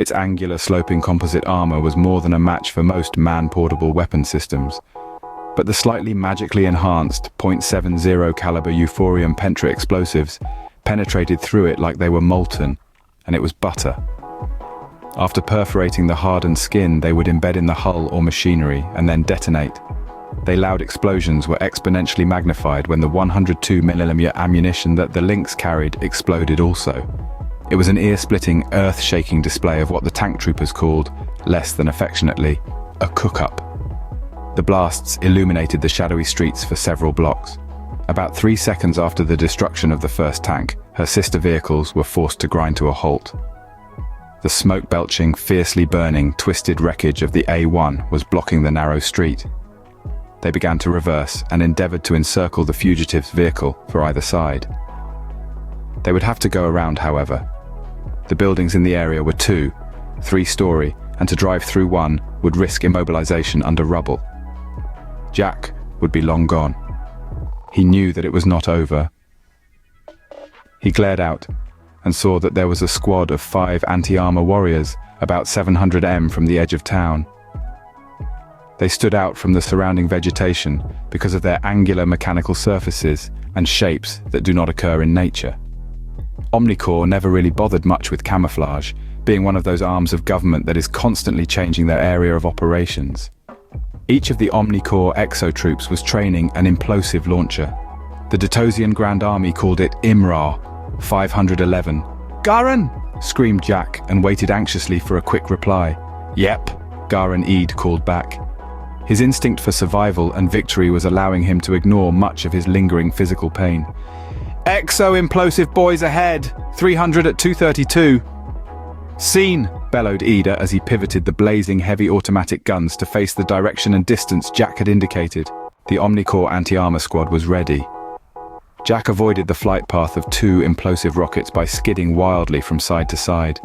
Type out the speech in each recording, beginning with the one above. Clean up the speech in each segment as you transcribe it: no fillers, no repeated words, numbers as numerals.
Its angular sloping composite armor was more than a match for most man-portable weapon systems. But the slightly magically enhanced .70 caliber Euphorium Pentra explosives penetrated through it like they were molten, and it was butter. After perforating the hardened skin, they would embed in the hull or machinery and then detonate. Their loud explosions were exponentially magnified when the 102mm ammunition that the Lynx carried exploded also. It was an ear-splitting, earth-shaking display of what the tank troopers called, less than affectionately, a cook-up. The blasts illuminated the shadowy streets for several blocks. About 3 seconds after the destruction of the first tank, her sister vehicles were forced to grind to a halt. The smoke-belching, fiercely burning, twisted wreckage of the A1 was blocking the narrow street. They began to reverse and endeavored to encircle the fugitive's vehicle for either side. They would have to go around, however. The buildings in the area were 2, 3-story, and to drive through one would risk immobilization under rubble. Jack would be long gone. He knew that it was not over. He glared out and saw that there was a squad of 5 anti-armor warriors about 700 m from the edge of town. They stood out from the surrounding vegetation because of their angular mechanical surfaces and shapes that do not occur in nature. Omnicorps never really bothered much with camouflage, being one of those arms of government that is constantly changing their area of operations. Each of the Omnicorps exo-troops was training an implosive launcher. The Detosian Grand Army called it IMRA 511. "Garen!" screamed Jack and waited anxiously for a quick reply. "Yep," Garen Eid called back. His instinct for survival and victory was allowing him to ignore much of his lingering physical pain. "Exo-implosive boys ahead! 300 at 232. "Seen!" bellowed Ida as he pivoted the blazing heavy automatic guns to face the direction and distance Jack had indicated. The Omnicorps anti-armor squad was ready. Jack avoided the flight path of 2 implosive rockets by skidding wildly from side to side.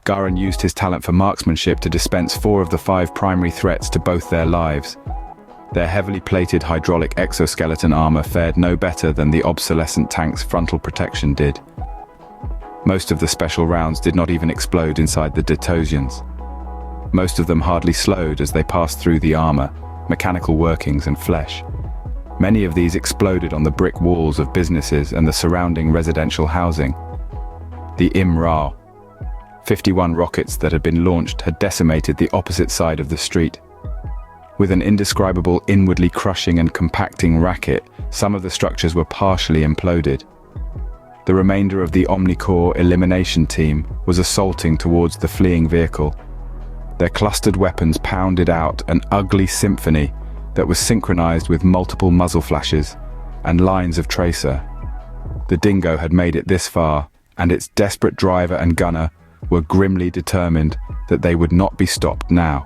Garen used his talent for marksmanship to dispense 4 of the 5 primary threats to both their lives. Their heavily plated hydraulic exoskeleton armor fared no better than the obsolescent tank's frontal protection did. Most of the special rounds did not even explode inside the Detosians. Most of them hardly slowed as they passed through the armor, mechanical workings and flesh. Many of these exploded on the brick walls of businesses and the surrounding residential housing. The IMRA 51 rockets that had been launched had decimated the opposite side of the street. With an indescribable inwardly crushing and compacting racket, some of the structures were partially imploded. The remainder of the Omnicorps elimination team was assaulting towards the fleeing vehicle. Their clustered weapons pounded out an ugly symphony that was synchronized with multiple muzzle flashes and lines of tracer. The Dingo had made it this far, and its desperate driver and gunner were grimly determined that they would not be stopped now.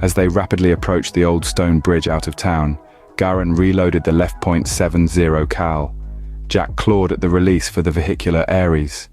As they rapidly approached the old stone bridge out of town, Garen reloaded the left .70 cal. Jack clawed at the release for the vehicular Ares.